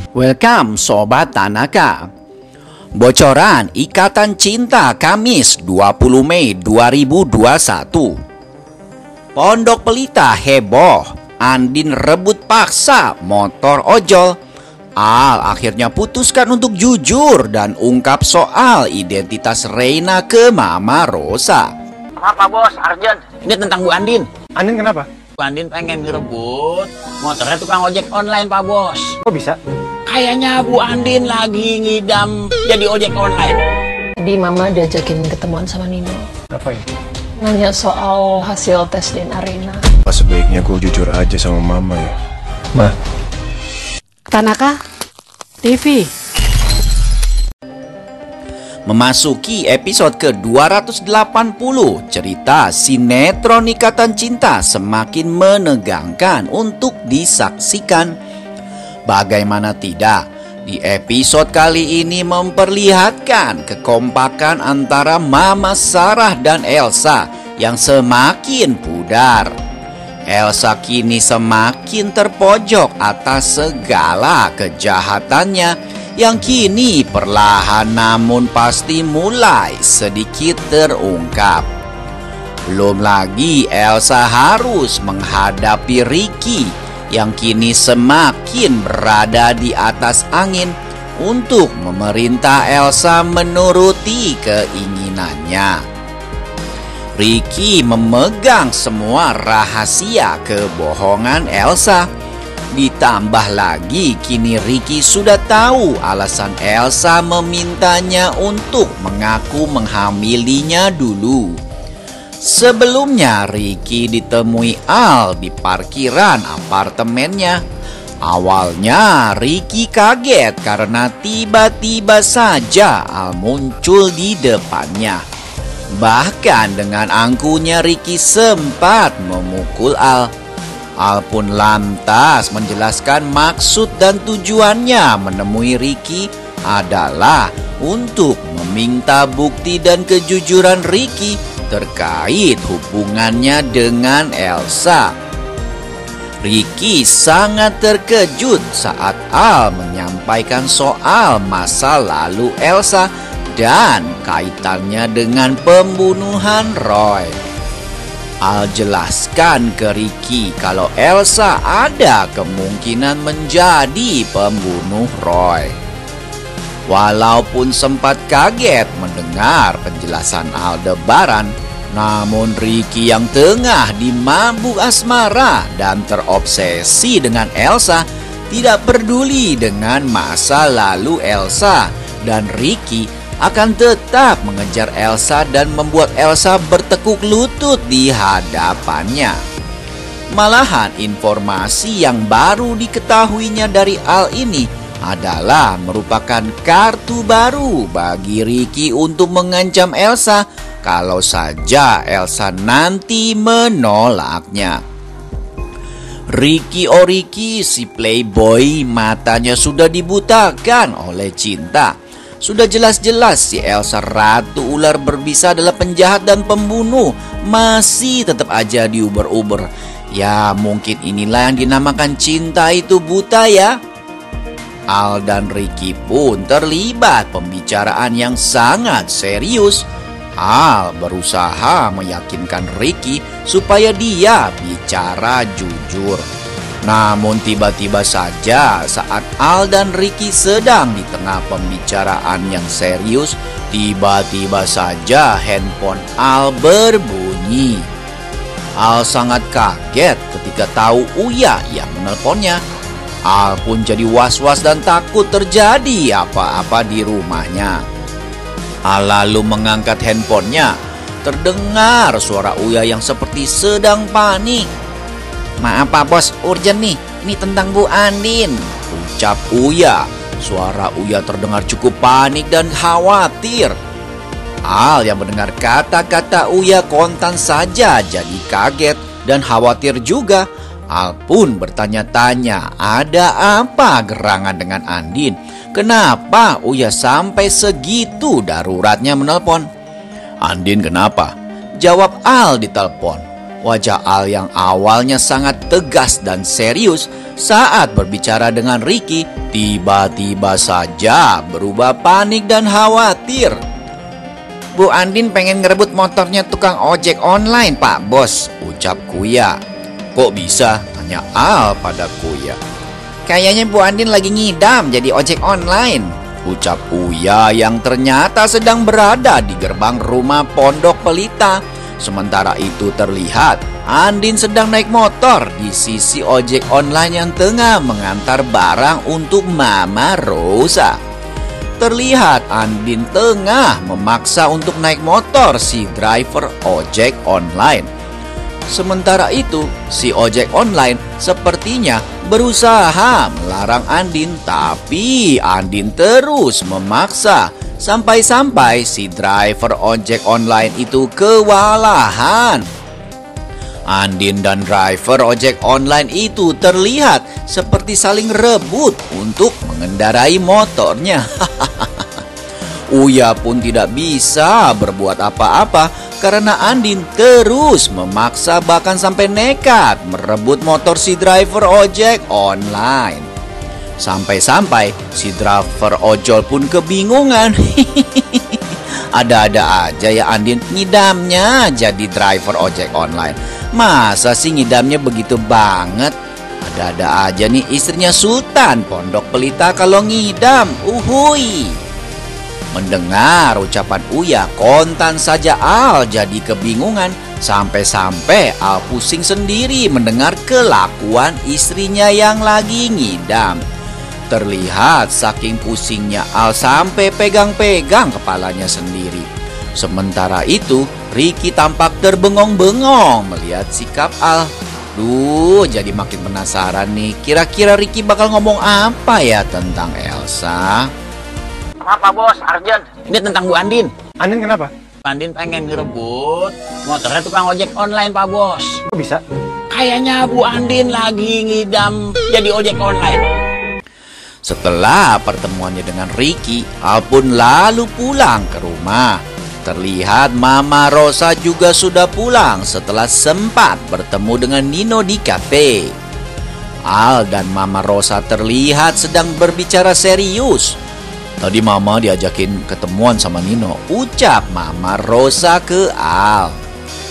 Welcome Sobat Tanaka. Bocoran Ikatan Cinta Kamis 20 Mei 2021. Pondok Pelita heboh, Andin rebut paksa motor ojol. Al akhirnya putuskan untuk jujur dan ungkap soal identitas Reina ke Mama Rosa. Apa bos, Arjen? Ini tentang Bu Andin. Andin kenapa? Bu Andin pengen direbut motornya tukang ojek online, Pak Bos. Kok bisa? Kayaknya Bu Andin lagi ngidam jadi ojek online. Tadi Mama diajakin ketemuan sama Nino. Apa ya? Nanya soal hasil tes DNA Reina. Pas sebaiknya gue jujur aja sama Mama ya. Ma. Tanaka TV. Memasuki episode ke-280, cerita sinetron Ikatan Cinta semakin menegangkan untuk disaksikan. Bagaimana tidak, di episode kali ini memperlihatkan kekompakan antara Mama Sarah dan Elsa yang semakin pudar. Elsa kini semakin terpojok atas segala kejahatannya yang kini perlahan namun pasti mulai sedikit terungkap. Belum lagi Elsa harus menghadapi Ricky yang kini semakin berada di atas angin untuk memerintah Elsa menuruti keinginannya. Ricky memegang semua rahasia kebohongan Elsa. Ditambah lagi kini Ricky sudah tahu alasan Elsa memintanya untuk mengaku menghamilinya dulu. Sebelumnya Ricky ditemui Al di parkiran apartemennya. Awalnya Ricky kaget karena tiba-tiba saja Al muncul di depannya. Bahkan dengan angkuhnya Ricky sempat memukul Al. Al pun lantas menjelaskan maksud dan tujuannya menemui Ricky adalah untuk meminta bukti dan kejujuran Ricky terkait hubungannya dengan Elsa. Ricky sangat terkejut saat Al menyampaikan soal masa lalu Elsa dan kaitannya dengan pembunuhan Roy. Al jelaskan ke Ricky kalau Elsa ada kemungkinan menjadi pembunuh Roy. Walaupun sempat kaget mendengar penjelasan Aldebaran, namun Ricky yang tengah dimabuk asmara dan terobsesi dengan Elsa tidak peduli dengan masa lalu Elsa, dan Ricky akan tetap mengejar Elsa dan membuat Elsa bertekuk lutut di hadapannya. Malahan informasi yang baru diketahuinya dari Al ini adalah merupakan kartu baru bagi Ricky untuk mengancam Elsa kalau saja Elsa nanti menolaknya. Ricky si playboy matanya sudah dibutakan oleh cinta. Sudah jelas-jelas si Elsa ratu ular berbisa adalah penjahat dan pembunuh, masih tetap aja diuber-uber. Ya mungkin inilah yang dinamakan cinta itu buta ya. Al dan Ricky pun terlibat pembicaraan yang sangat serius. Al berusaha meyakinkan Ricky supaya dia bicara jujur. Namun tiba-tiba saja saat Al dan Ricky sedang di tengah pembicaraan yang serius, tiba-tiba saja handphone Al berbunyi. Al sangat kaget ketika tahu Uya yang menelponnya. Al pun jadi was-was dan takut terjadi apa-apa di rumahnya. Al lalu mengangkat handphonenya. Terdengar suara Uya yang seperti sedang panik. Maaf Pak Bos, urgent nih. Ini tentang Bu Andin, ucap Uya. Suara Uya terdengar cukup panik dan khawatir. Al yang mendengar kata-kata Uya kontan saja jadi kaget dan khawatir juga. Al pun bertanya-tanya ada apa gerangan dengan Andin. Kenapa Uya sampai segitu daruratnya menelpon? Andin kenapa? Jawab Al di telepon. Wajah Al yang awalnya sangat tegas dan serius saat berbicara dengan Ricky tiba-tiba saja berubah panik dan khawatir. Bu Andin pengen ngerebut motornya tukang ojek online, Pak Bos, ucap Kuya. Kok bisa? Tanya Al pada Kuya. Kayaknya Bu Andin lagi ngidam jadi ojek online, ucap Uya yang ternyata sedang berada di gerbang rumah Pondok Pelita. Sementara itu terlihat Andin sedang naik motor di sisi ojek online yang tengah mengantar barang untuk Mama Rosa. Terlihat Andin tengah memaksa untuk naik motor si driver ojek online. Sementara itu si ojek online sepertinya berusaha melarang Andin, tapi Andin terus memaksa. Sampai-sampai si driver ojek online itu kewalahan. Andin dan driver ojek online itu terlihat seperti saling rebut untuk mengendarai motornya. Uya pun tidak bisa berbuat apa-apa karena Andin terus memaksa, bahkan sampai nekat merebut motor si driver ojek online. Sampai-sampai si driver ojol pun kebingungan. Ada-ada aja ya Andin ngidamnya jadi driver ojek online. Masa sih ngidamnya begitu banget? Ada-ada aja nih istrinya Sultan Pondok Pelita kalau ngidam. Uhui. Mendengar ucapan Uya, kontan saja Al jadi kebingungan. Sampai-sampai Al pusing sendiri mendengar kelakuan istrinya yang lagi ngidam. Terlihat saking pusingnya Al sampai pegang-pegang kepalanya sendiri. Sementara itu Ricky tampak terbengong-bengong melihat sikap Al. Jadi makin penasaran nih, kira-kira Ricky bakal ngomong apa ya tentang Elsa. Apa Bos, Arjen? Ini tentang Bu Andin. Andin kenapa? Andin pengen ngerebut motornya tukang ojek online, Pak Bos. Kok bisa? Kayaknya Bu Andin lagi ngidam jadi ojek online. Setelah pertemuannya dengan Ricky, Al pun lalu pulang ke rumah. Terlihat Mama Rosa juga sudah pulang setelah sempat bertemu dengan Nino di kafe. Al dan Mama Rosa terlihat sedang berbicara serius. Tadi Mama diajakin ketemuan sama Nino, ucap Mama Rosa ke Al.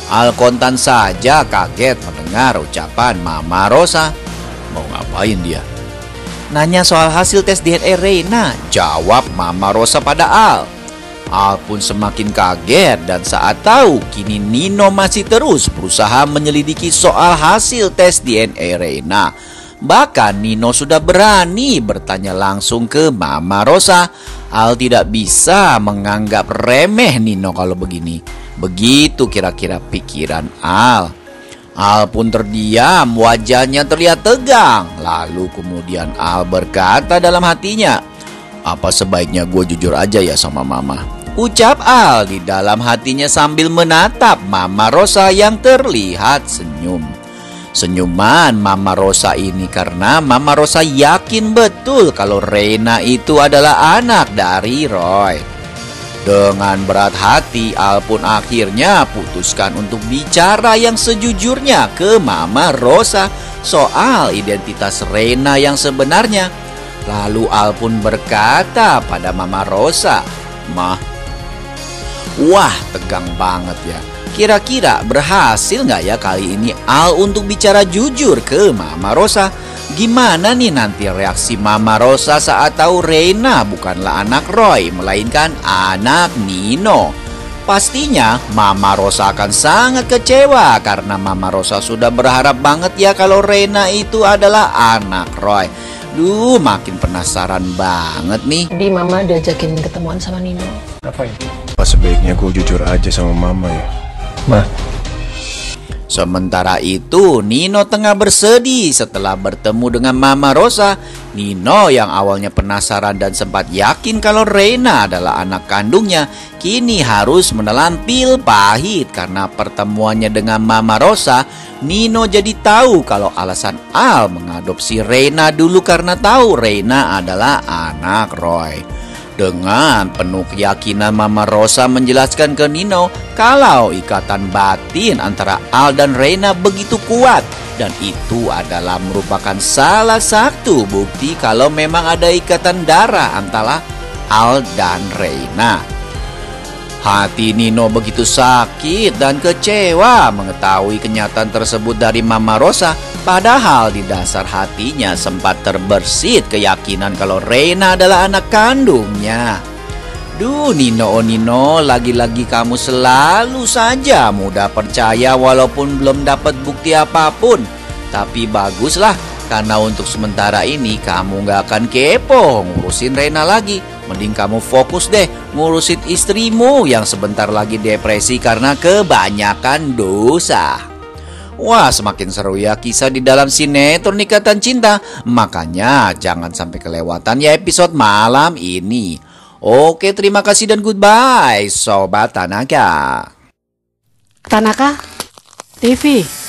Al kontan saja kaget mendengar ucapan Mama Rosa. Mau ngapain dia? nanya soal hasil tes DNA Reina, jawab Mama Rosa pada Al. Al pun semakin kaget dan saat tahu kini Nino masih terus berusaha menyelidiki soal hasil tes DNA Reina. Bahkan Nino sudah berani bertanya langsung ke Mama Rosa. Al tidak bisa menganggap remeh Nino kalau begini. Begitu kira-kira pikiran Al. Al pun terdiam, wajahnya terlihat tegang. Lalu kemudian Al berkata dalam hatinya, apa sebaiknya gue jujur aja ya sama Mama? Ucap Al di dalam hatinya sambil menatap Mama Rosa yang terlihat senyum. Senyuman Mama Rosa ini karena Mama Rosa yakin betul kalau Reina itu adalah anak dari Roy. Dengan berat hati, Al pun akhirnya putuskan untuk bicara yang sejujurnya ke Mama Rosa soal identitas Reina yang sebenarnya. Lalu Al pun berkata pada Mama Rosa, "Mah, wah tegang banget ya. Kira-kira berhasil nggak ya kali ini Al untuk bicara jujur ke Mama Rosa? Gimana nih nanti reaksi Mama Rosa saat tahu Reina bukanlah anak Roy, melainkan anak Nino? Pastinya Mama Rosa akan sangat kecewa karena Mama Rosa sudah berharap banget ya kalau Reina itu adalah anak Roy. Makin penasaran banget nih." Jadi Mama diajakin ketemuan sama Nino. Ngapain? Pas sebaiknya gue jujur aja sama Mama ya. Ma. Sementara itu Nino tengah bersedih setelah bertemu dengan Mama Rosa. Nino yang awalnya penasaran dan sempat yakin kalau Reina adalah anak kandungnya, kini harus menelan pil pahit karena pertemuannya dengan Mama Rosa. Nino jadi tahu kalau alasan Al mengadopsi Reina dulu karena tahu Reina adalah anak Roy. Dengan penuh keyakinan Mama Rosa menjelaskan ke Nino kalau ikatan batin antara Al dan Reina begitu kuat. Dan itu adalah merupakan salah satu bukti kalau memang ada ikatan darah antara Al dan Reina. Hati Nino begitu sakit dan kecewa mengetahui kenyataan tersebut dari Mama Rosa. Padahal di dasar hatinya sempat terbersit keyakinan kalau Reina adalah anak kandungnya. Duh Nino, oh Nino, lagi-lagi kamu selalu saja mudah percaya walaupun belum dapat bukti apapun. Tapi baguslah, karena untuk sementara ini kamu gak akan kepo ngurusin Reina lagi. Mending kamu fokus deh ngurusin istrimu yang sebentar lagi depresi karena kebanyakan dosa. Wah, semakin seru ya kisah di dalam sinetron Ikatan Cinta. Makanya jangan sampai kelewatan ya episode malam ini. Oke, terima kasih dan goodbye Sobat Tanaka. Tanaka TV.